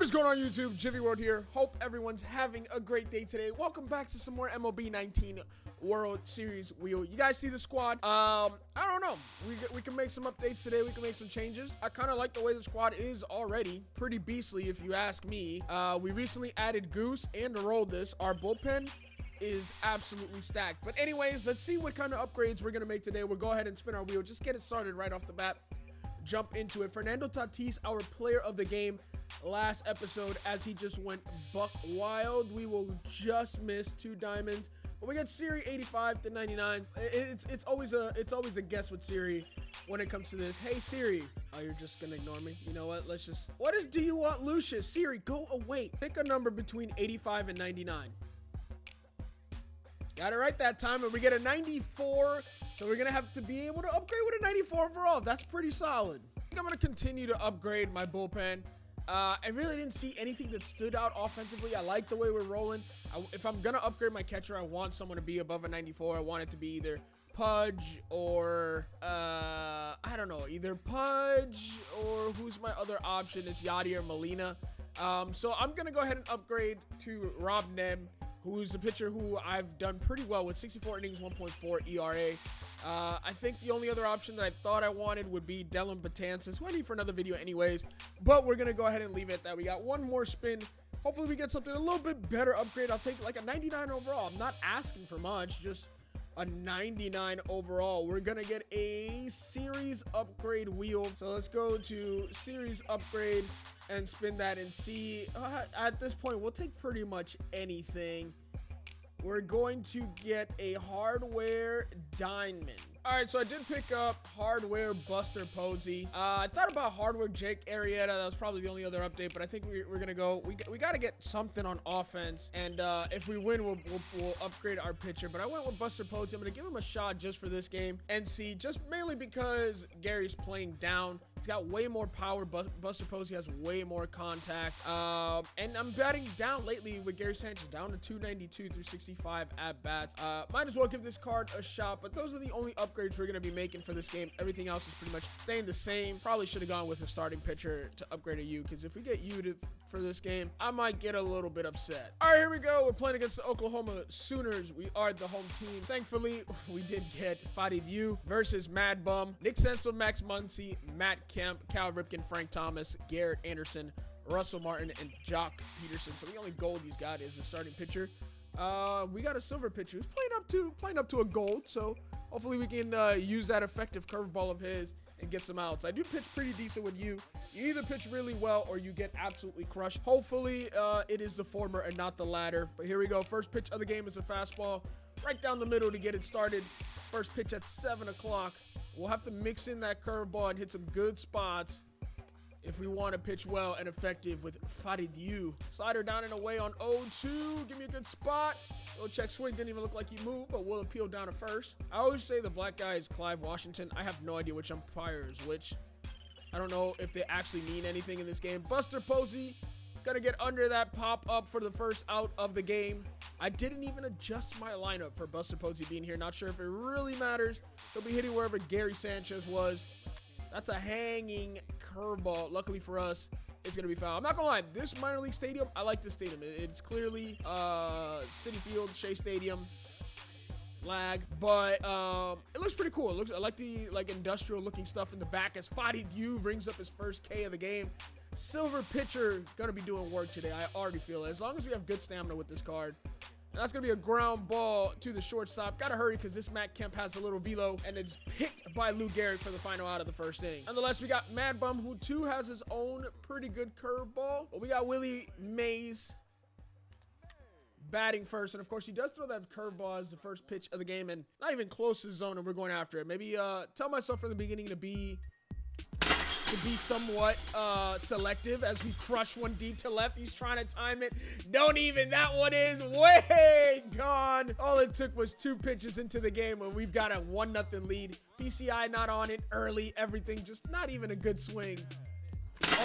What is going on YouTube? Jiffy World here. Hope everyone's having a great day today. Welcome back to some more MLB 19 World Series wheel. You guys see the squad? I don't know. We can make some updates today. We can make some changes. I kind of like the way the squad is already. Pretty beastly if you ask me. We recently added Goose and rolled this. Our bullpen is absolutely stacked. But anyways, let's see what kind of upgrades we're going to make today. We'll go ahead and spin our wheel. Just get it started right off the bat. Jump into it. Fernando Tatis, our player of the game last episode, as he just went buck wild. We will just miss 2 diamonds, but we got Siri 85 to 99. It's always a guess with Siri when it comes to this. Hey Siri. Oh, you're just gonna ignore me. You know what? Let's just, what is do you want, Lucius? Siri, go away. Pick a number between 85 and 99. Got it right that time, and we get a 94. So we're gonna have to be able to upgrade with a 94 overall. That's pretty solid. I think I'm gonna continue to upgrade my bullpen. I really didn't see anything that stood out offensively. I like the way we're rolling. If I'm gonna upgrade my catcher, I want someone to be above a 94. I want it to be either Pudge or I don't know, either Pudge or who's my other option? It's Yachty or Molina. So I'm gonna go ahead and upgrade to Rob Nem, who's the pitcher who I've done pretty well with. 64 innings, 1.4 ERA. I think the only other option that I thought I wanted would be Dylan Betances. Waiting for another video anyways, but we're going to go ahead and leave it at that. We got one more spin. Hopefully we get something a little bit better upgrade. I'll take like a 99 overall. I'm not asking for much, just a 99 overall. We're going to get a series upgrade wheel. So let's go to series upgrade and spin that and see. At this point, we'll take pretty much anything. We're going to get a hardware diamond. All right, so I did pick up hardware Buster Posey. I thought about hardware Jake Arrieta. That was probably the only other update, but I think we're gonna go. We got to get something on offense, and if we win, we'll upgrade our pitcher. But I went with Buster Posey. I'm gonna give him a shot just for this game and see, just mainly because Gary's playing down. He's got way more power. Buster Posey has way more contact. And I'm batting down lately with Gary Sanchez, down to 292 through 65 at bats. Might as well give this card a shot, but those are the only upgrades we're going to be making for this game. Everything else is pretty much staying the same. Probably should have gone with a starting pitcher to upgrade a U, because if we get U for this game, I might get a little bit upset. All right, here we go. We're playing against the Oklahoma Sooners. We are the home team. Thankfully, we did get Farid U versus Mad Bum, Nick Senzel, Max Muncy, Matt Kemp, Cal Ripken, Frank Thomas, Garrett Anderson, Russell Martin, and Jock Peterson. So the only gold he's got is the starting pitcher. We got a silver pitcher who's playing up to a gold. So hopefully we can use that effective curveball of his and get some outs. I do pitch pretty decent with you. You either pitch really well or you get absolutely crushed. Hopefully it is the former and not the latter. But here we go. First pitch of the game is a fastball right down the middle to get it started. First pitch at 7 o'clock. We'll have to mix in that curveball and hit some good spots if we want to pitch well and effective with Farid U. Slider down and away on 0-2. Give me a good spot. Little check swing. Didn't even look like he moved, but we'll appeal down to first. I always say the black guy is Clive Washington. I have no idea which umpire is which. I don't know if they actually mean anything in this game. Buster Posey gonna get under that pop-up for the first out of the game. I didn't even adjust my lineup for Buster Posey being here. Not sure if it really matters. He'll be hitting wherever Gary Sanchez was. That's a hanging curveball. Luckily for us, it's going to be foul. I'm not going to lie. This minor league stadium, I like this stadium. It's clearly City Field, Shea Stadium, lag. But it looks pretty cool. I like the industrial looking stuff in the back as Farid U rings up his first K of the game. Silver pitcher going to be doing work today. I already feel it. As long as we have good stamina with this card. And that's going to be a ground ball to the shortstop. Got to hurry because this Matt Kemp has a little velo, and it's picked by Lou Gehrig for the final out of the first inning. Nonetheless, we got Mad Bum, who too has his own pretty good curveball. But we got Willie Mays batting first. And of course, he does throw that curveball as the first pitch of the game, and not even close to the zone, and we're going after it. Maybe tell myself from the beginning to be somewhat selective as we crush one deep to left. He's trying to time it. Don't even. That one is way gone. All it took was 2 pitches into the game and we've got a 1-0 lead. PCI not on it early. Everything just not even a good swing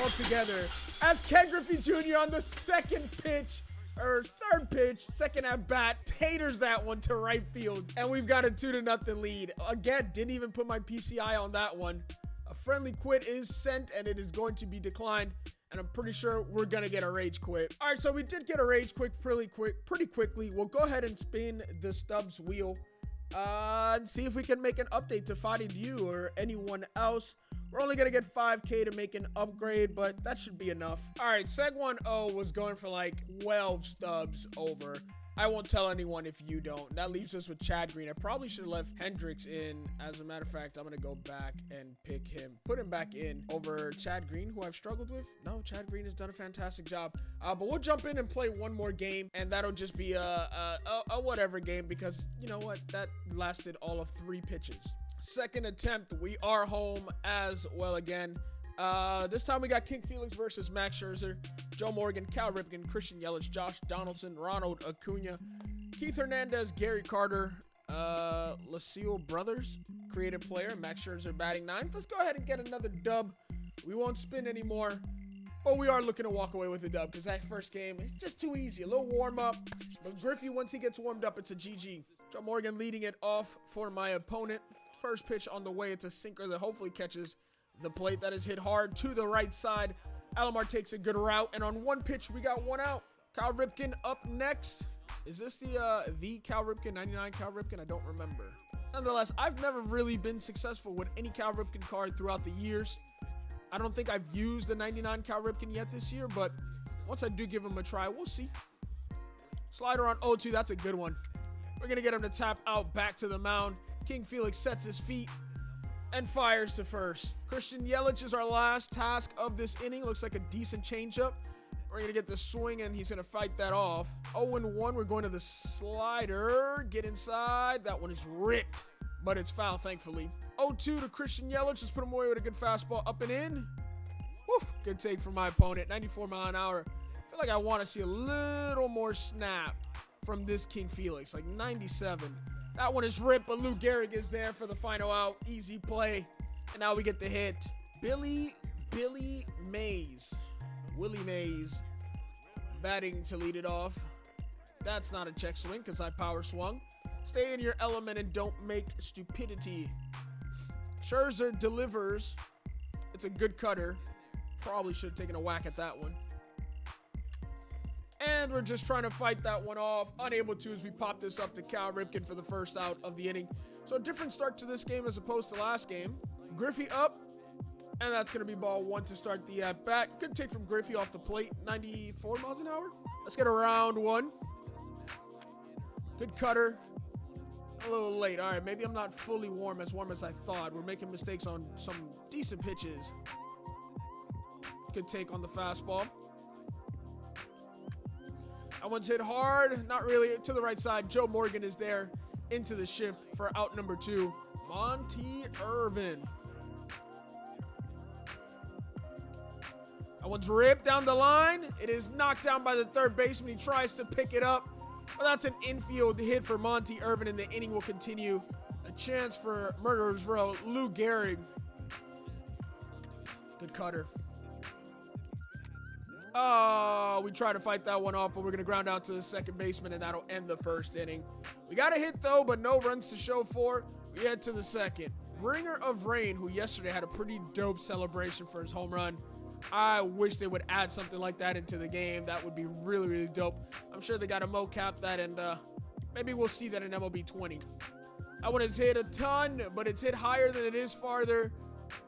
altogether. As Ken Griffey Jr. on the second pitch, or third pitch, second at bat, taters that one to right field. And we've got a 2-0 lead. Again, didn't even put my PCI on that one. A friendly quit is sent and it is going to be declined and I'm pretty sure we're gonna get a rage quit. All right, so we did get a rage quit pretty quickly. We'll go ahead and spin the Stubbs wheel and see if we can make an update to Fadi Diu or anyone else. We're only gonna get 5K to make an upgrade, but that should be enough. All right, Seg 1-0 was going for like 12 Stubbs over. I won't tell anyone if you don't. That leaves us with Chad Green. I probably should have left Hendricks in. As a matter of fact, I'm going to go back and pick him. Put him back in over Chad Green, who I've struggled with. No, Chad Green has done a fantastic job. But we'll jump in and play one more game, and that'll just be a whatever game because, you know what? That lasted all of 3 pitches. Second attempt, we are home as well again. This time we got King Felix versus Max Scherzer, Joe Morgan, Cal Ripken, Christian Yelich, Josh Donaldson, Ronald Acuna, Keith Hernandez, Gary Carter, Lucille Brothers, creative player, Max Scherzer batting 9th. Let's go ahead and get another dub. We won't spin anymore, but we are looking to walk away with a dub because that first game is just too easy. A little warm up, but Griffey, once he gets warmed up, it's a GG. Joe Morgan leading it off for my opponent. First pitch on the way. It's a sinker that hopefully catches the plate. That is hit hard to the right side. Alomar takes a good route, and on one pitch, we got 1 out. Cal Ripken up next. Is this the Cal Ripken, 99 Cal Ripken? I don't remember. Nonetheless, I've never really been successful with any Cal Ripken card throughout the years. I don't think I've used the 99 Cal Ripken yet this year, but once I do give him a try, we'll see. Slider on 0-2, that's a good one. We're going to get him to tap out back to the mound. King Felix sets his feet and fires to first. Christian Yelich is our last task of this inning. Looks like a decent changeup. We're going to get the swing, and he's going to fight that off. 0-1, we're going to the slider. Get inside. That one is ripped, but it's foul, thankfully. 0-2 to Christian Yelich. Just put him away with a good fastball up and in. Woof. Good take from my opponent. 94 mile an hour. I feel like I want to see a little more snap from this King Felix, like 97. That one is ripped, but Lou Gehrig is there for the final out. Easy play. And now we get the hit. Willie Mays batting to lead it off. That's not a check swing because I power swung. Stay in your element and don't make stupidity. Scherzer delivers. It's a good cutter. Probably should have taken a whack at that one. And we're just trying to fight that one off. Unable to as we pop this up to Cal Ripken for the first out of the inning. So a different start to this game as opposed to last game. Griffey up. And that's going to be ball 1 to start the at-bat. Good take from Griffey off the plate. 94 miles an hour. Let's get a round 1. Good cutter. A little late. All right, maybe I'm not fully warm as I thought. We're making mistakes on some decent pitches. Good take on the fastball. That one's hit hard. Not really. To the right side. Joe Morgan is there into the shift for out number 2. Monty Irvin. That one's ripped down the line. It is knocked down by the third baseman. He tries to pick it up. But that's an infield hit for Monty Irvin, and the inning will continue. A chance for Murderers Row. Lou Gehrig. Good cutter. Oh, we try to fight that one off, but we're going to ground out to the second baseman, and that'll end the first inning. We got a hit, though, but no runs to show for. We head to the second. Bringer of Rain, who yesterday had a pretty dope celebration for his home run. I wish they would add something like that into the game. That would be really, really dope. I'm sure they got to mocap that, and maybe we'll see that in MLB 20. That one is hit a ton, but it's hit higher than it is farther.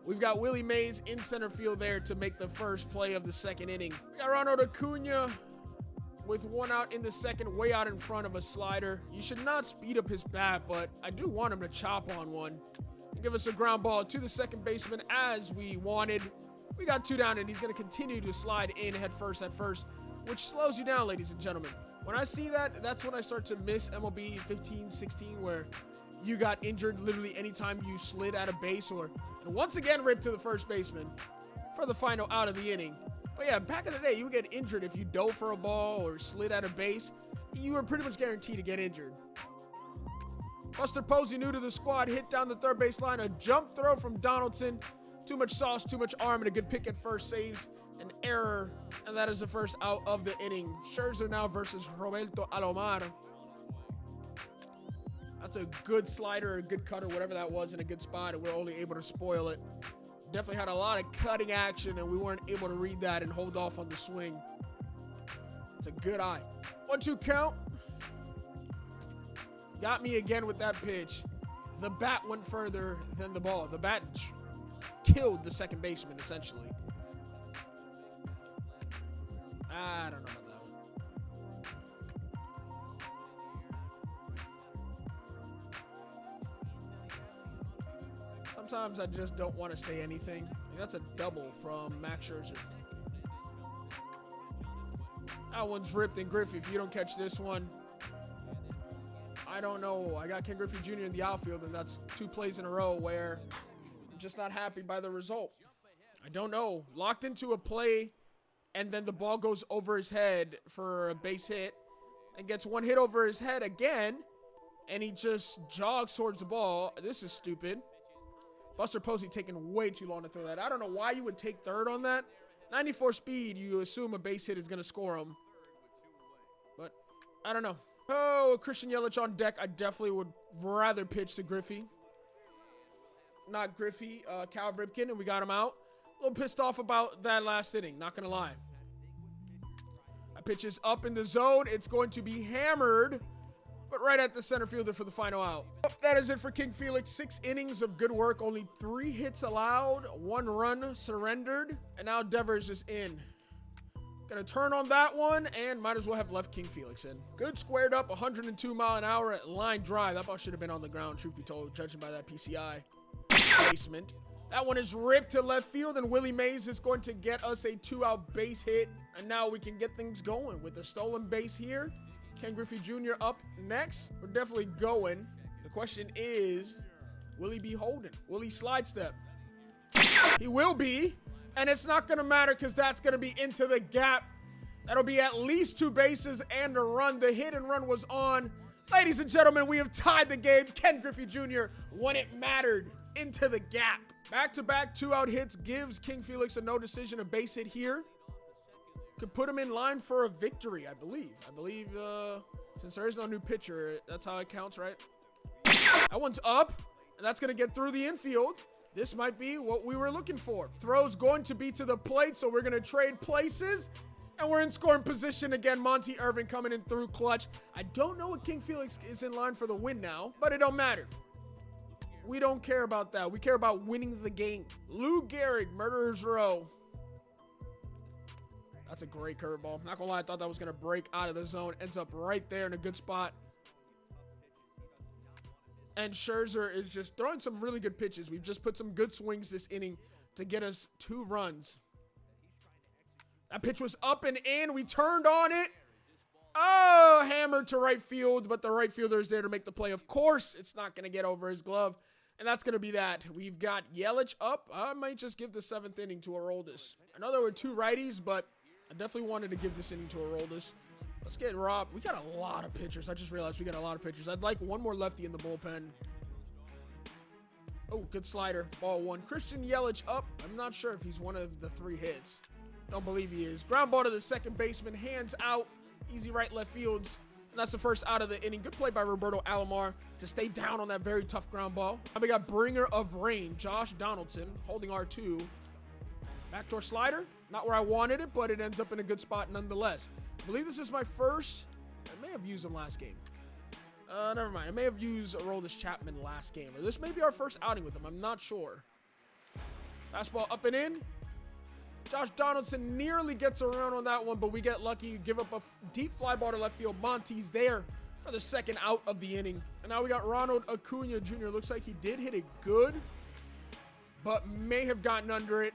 We've got Willie Mays in center field there to make the first play of the second inning. We got Ronald Acuna with 1 out in the second, way out in front of a slider. You should not speed up his bat, but I do want him to chop on one and give us a ground ball to the second baseman as we wanted. We got 2 down, and he's going to continue to slide in head first at first, which slows you down, ladies and gentlemen. When I see that, that's when I start to miss MLB 15, 16, where you got injured literally anytime you slid out of base, or once again ripped to the first baseman for the final out of the inning. But yeah, back in the day, you would get injured if you dove for a ball or slid out of base. You were pretty much guaranteed to get injured. Buster Posey, new to the squad, hit down the third base line. A jump throw from Donaldson. Too much sauce, too much arm, and a good pick at first saves an error. And that is the first out of the inning. Scherzer now versus Roberto Alomar. That's a good slider, a good cutter, whatever that was, in a good spot, and we're only able to spoil it. definitely had a lot of cutting action, and we weren't able to read that and hold off on the swing. It's a good eye. 1-2 count. Got me again with that pitch. The bat went further than the ball. The bat killed the second baseman, essentially. I don't know about that one. Sometimes I just don't want to say anything. That's a double from Max Scherzer. That one's ripped in Griffey. If you don't catch this one, I don't know. I got Ken Griffey Jr. in the outfield, and that's 2 plays in a row where I'm just not happy by the result. I don't know. Locked into a play, and then the ball goes over his head for a base hit and gets one hit over his head again, and he just jogs towards the ball. This is stupid. Buster Posey taking way too long to throw that. I don't know why you would take third on that. 94 speed, you assume a base hit is going to score him. But I don't know. Oh, Christian Yelich on deck. I definitely would rather pitch to Griffey. Not Griffey, Cal Ripken, and we got him out. A little pissed off about that last inning, not going to lie. That pitch is up in the zone. It's going to be hammered, but right at the center fielder for the final out. That is it for King Felix. 6 innings of good work. Only 3 hits allowed. 1 run surrendered. And now Devers is in. Gonna turn on that one, and might as well have left King Felix in. Good squared up, 102 mile an hour at line drive. That ball should have been on the ground, truth be told, judging by that PCI placement. That one is ripped to left field, and Willie Mays is going to get us a 2-out base hit. And now we can get things going with the stolen base here. Ken Griffey Jr. up next. We're definitely going. The question is, will he be holding? Will he slide step? He will be. And it's not going to matter because that's going to be into the gap. That'll be at least 2 bases and a run. The hit and run was on. Ladies and gentlemen, we have tied the game. Ken Griffey Jr. when it mattered into the gap. Back-to-back 2-out hits gives King Felix a no decision, a base hit here. Could put him in line for a victory, I believe. Since there is no new pitcher, that's how it counts, right? That one's up, and that's going to get through the infield. This might be what we were looking for. Throw's going to be to the plate, so we're going to trade places. And we're in scoring position again. Monty Irvin coming in through clutch. I don't know what King Felix is in line for the win now, but it don't matter. We don't care about that. We care about winning the game. Lou Gehrig, Murderer's Row. That's a great curveball. Not gonna lie, I thought that was gonna break out of the zone. Ends up right there in a good spot. And Scherzer is just throwing some really good pitches. We've just put some good swings this inning to get us 2 runs. That pitch was up and in. We turned on it. Oh, hammered to right field, but the right fielder is there to make the play. Of course, it's not going to get over his glove, and that's going to be that. We've got Yelich up. I might just give the 7th inning to Aroldis. I know there were 2 righties, but I definitely wanted to give this inning to Aroldis. Let's get Rob. We got a lot of pitchers. I just realized we got a lot of pitchers. I'd like one more lefty in the bullpen. Oh, good slider. Ball 1. Christian Yelich up. I'm not sure if he's one of the 3 hits. Don't believe he is. Ground ball to the second baseman. Hands out. Easy right left fields. And that's the first out of the inning. Good play by Roberto Alomar to stay down on that very tough ground ball. Now we got bringer of rain, Josh Donaldson, holding R2. Backdoor slider. Not where I wanted it, but it ends up in a good spot nonetheless. I believe this is my first. I may have used him last game. Never mind. I may have used Aroldis Chapman last game. Or this may be our first outing with him. I'm not sure. Fastball up and in. Josh Donaldson nearly gets around on that one, but we get lucky. Give up a deep fly ball to left field. Monty's there for the second out of the inning. And now we got Ronald Acuna Jr. Looks like he did hit it good, but may have gotten under it.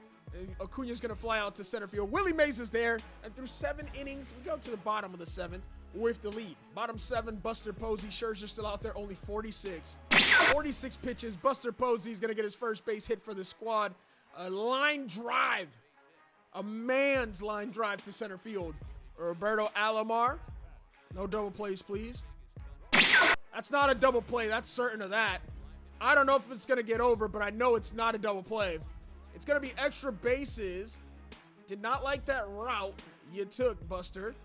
Acuna's going to fly out to center field. Willie Mays is there. And through 7 innings, we go to the bottom of the 7th with the lead. Bottom 7, Buster Posey. Scherzer still out there, only 46. 46 pitches. Buster Posey's going to get his first base hit for the squad. A line drive. A man's line drive to center field. Roberto Alomar. No double plays, please. That's not a double play. That's certain of that. I don't know if it's going to get over, but I know it's not a double play. It's going to be extra bases. Did not like that route you took, Buster.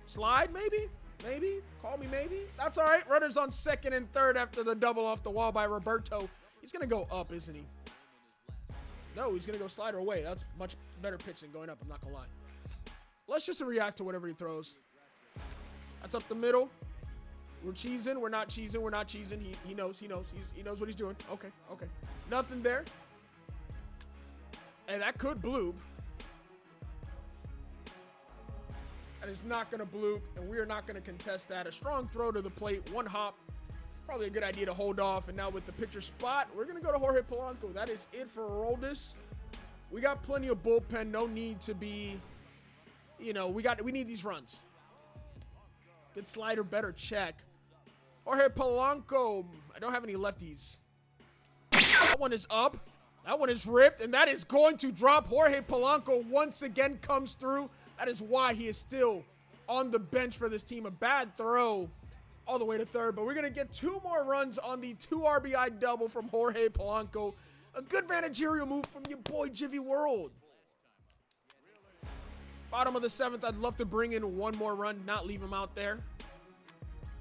Slide, maybe? Maybe? Call me maybe? That's all right. Runners on second and third after the double off the wall by Roberto. He's going to go up, isn't he? No, he's going to go slider away. That's much better pitch than going up. I'm not going to lie. Let's just react to whatever he throws. That's up the middle. We're cheesing. We're not cheesing. We're not cheesing. He knows. He knows. He knows what he's doing. Okay. Okay. Nothing there. And that could bloop. That is not going to bloop, and we are not going to contest that. A strong throw to the plate, one hop. Probably a good idea to hold off. And now with the pitcher spot, we're going to go to Jorge Polanco. That is it for Aroldis. We got plenty of bullpen. No need to be, you know, we need these runs. Good slider, better check. Jorge Polanco. I don't have any lefties. That one is up. That one is ripped, and that is going to drop. Jorge Polanco once again comes through. That is why he is still on the bench for this team. A bad throw all the way to third, but we're going to get 2 more runs on the 2 RBI double from Jorge Polanco. A good managerial move from your boy, Jivy World. Bottom of the 7th, I'd love to bring in 1 more run, not leave him out there.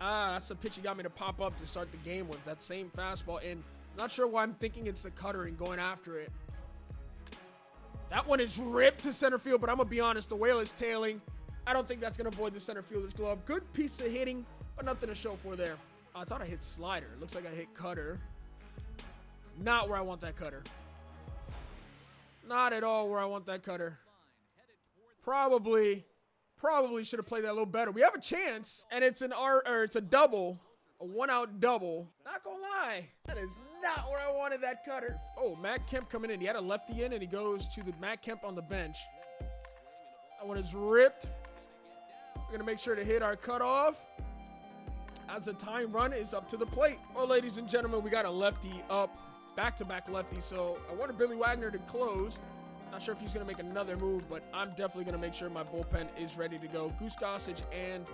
That's the pitch he got me to pop up to start the game with, that same fastball. And not sure why I'm thinking it's the cutter and going after it. That one is ripped to center field, but I'm going to be honest, the whale is tailing. I don't think that's going to avoid the center fielder's glove. Good piece of hitting, but nothing to show for there. I thought I hit slider. Looks like I hit cutter. Not where I want that cutter. Not at all where I want that cutter. Probably should have played that a little better. We have a chance, and it's it's a double, a 1-out double. Not gonna lie, that is not where I wanted that cutter. Oh, Matt Kemp coming in. He had a lefty in, and he goes to the Matt Kemp on the bench. That one is ripped. We're gonna make sure to hit our cutoff as the time run is up to the plate. Well, ladies and gentlemen, we got a lefty up, back-to-back lefty. So I wanted Billy Wagner to close. Not sure if he's going to make another move, but I'm definitely going to make sure my bullpen is ready to go. Goose Gossage and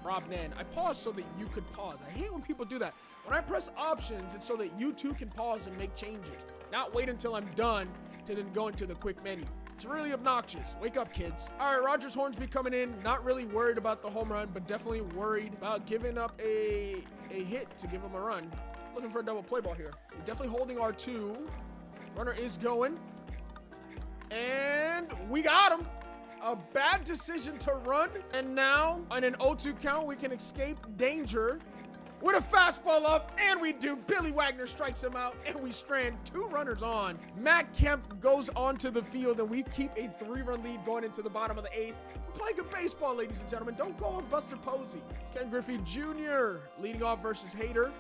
Rob Nan. I paused so that you could pause. I hate when people do that. When I press options, it's so that you too can pause and make changes. Not wait until I'm done to then go into the quick menu. It's really obnoxious. Wake up, kids. All right, Rogers Hornsby coming in. Not really worried about the home run, but definitely worried about giving up a hit to give him a run. Looking for a double play ball here. We're definitely holding R2. Runner is going. And we got him. A bad decision to run. And now, on an 0-2 count, we can escape danger with a fastball up. And we do. Billy Wagner strikes him out. And we strand 2 runners on. Matt Kemp goes onto the field. And we keep a 3-run lead going into the bottom of the 8th. We're playing good baseball, ladies and gentlemen. Don't go on Buster Posey. Ken Griffey Jr. leading off versus Hader.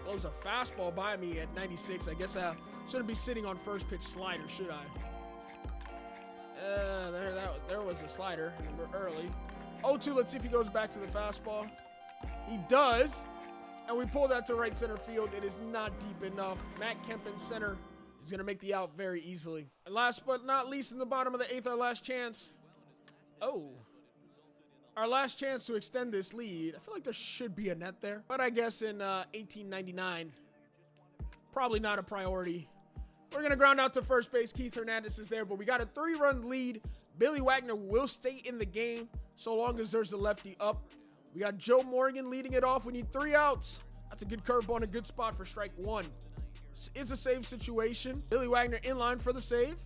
Blows a fastball by me at 96. I guess I shouldn't be sitting on first pitch slider, should I? There was a slider. We're early. 0-2, let's see if he goes back to the fastball. He does. And we pull that to right center field. It is not deep enough. Matt Kemp in center is going to make the out very easily. And last but not least, in the bottom of the 8th, our last chance. Oh. Our last chance to extend this lead. I feel like there should be a net there. But I guess in 1899, probably not a priority. We're going to ground out to first base. Keith Hernandez is there, but we got a 3-run lead. Billy Wagner will stay in the game so long as there's a lefty up. We got Joe Morgan leading it off. We need 3 outs. That's a good curveball and a good spot for strike 1. It's a save situation. Billy Wagner in line for the save.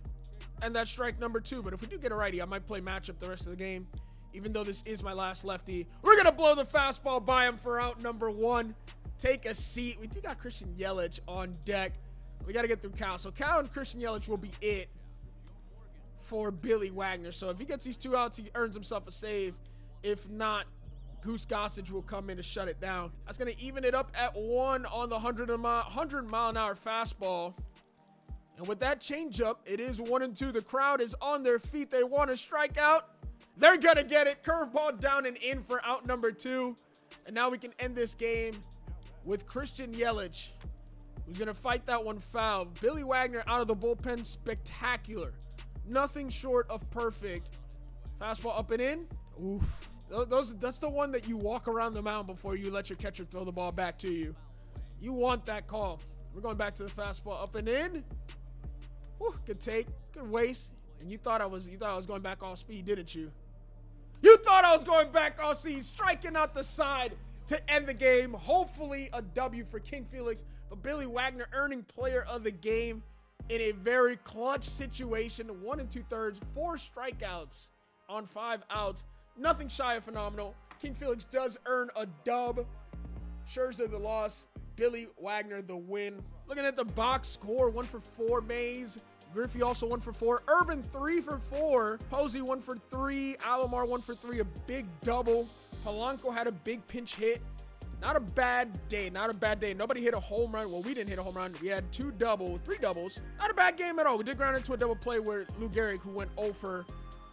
And that's strike number 2. But if we do get a righty, I might play matchup the rest of the game. Even though this is my last lefty, we're going to blow the fastball by him for out number 1. Take a seat. We do got Christian Yelich on deck. We got to get through Cal. So Cal and Christian Yelich will be it for Billy Wagner. So if he gets these 2 outs, he earns himself a save. If not, Goose Gossage will come in to shut it down. That's going to even it up at 1 on the 100-mile-an-hour fastball. And with that changeup, it is 1-2. The crowd is on their feet. They want to strike out. They're going to get it. Curveball down and in for out number 2. And now we can end this game with Christian Yelich, who's going to fight that one foul. Billy Wagner out of the bullpen, spectacular. Nothing short of perfect. Fastball up and in. Oof. That's the one that you walk around the mound before you let your catcher throw the ball back to you. You want that call. We're going back to the fastball up and in. Whew, good take. Good waste. And you thought I was going back off speed, didn't you? You thought I was going back off speed, striking out the side to end the game. Hopefully a W for King Felix, but Billy Wagner earning player of the game in a very clutch situation. 1 2/3, 4 strikeouts on 5 outs. Nothing shy of phenomenal. King Felix does earn a dub. Scherzer the loss. Billy Wagner the win. Looking at the box score, 1 for 4. Mays. Griffey also 1 for 4. Irvin 3 for 4. Posey 1 for 3. Alomar 1 for 3. A big double. Polanco had a big pinch hit. Not a bad day. Not a bad day. Nobody hit a home run. Well, we didn't hit a home run. We had 3 doubles. Not a bad game at all. We did ground into a double play where Lou Gehrig, who went 0 for.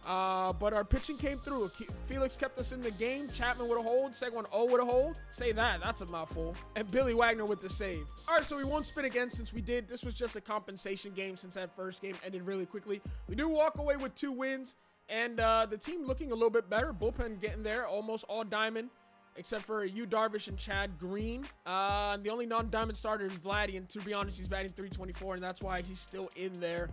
But our pitching came through. Felix kept us in the game. Chapman with a hold. Seguin 0 with a hold. Say that. That's a mouthful. And Billy Wagner with the save. All right, so we won't spin again since we did. This was just a compensation game since that first game ended really quickly. We do walk away with 2 wins. And the team looking a little bit better. Bullpen getting there. Almost all diamond. Except for Yu Darvish and Chad Green. The only non-diamond starter is Vladdy, and to be honest, he's batting .324, and that's why he's still in there.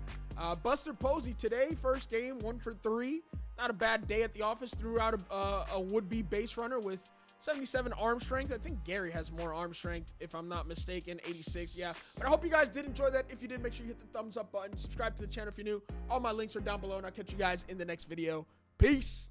Buster Posey today, first game, 1 for 3. Not a bad day at the office. Threw out a would-be base runner with 77 arm strength. I think Gary has more arm strength, if I'm not mistaken. 86, yeah. But I hope you guys did enjoy that. If you did, make sure you hit the thumbs up button. Subscribe to the channel if you're new. All my links are down below, and I'll catch you guys in the next video. Peace.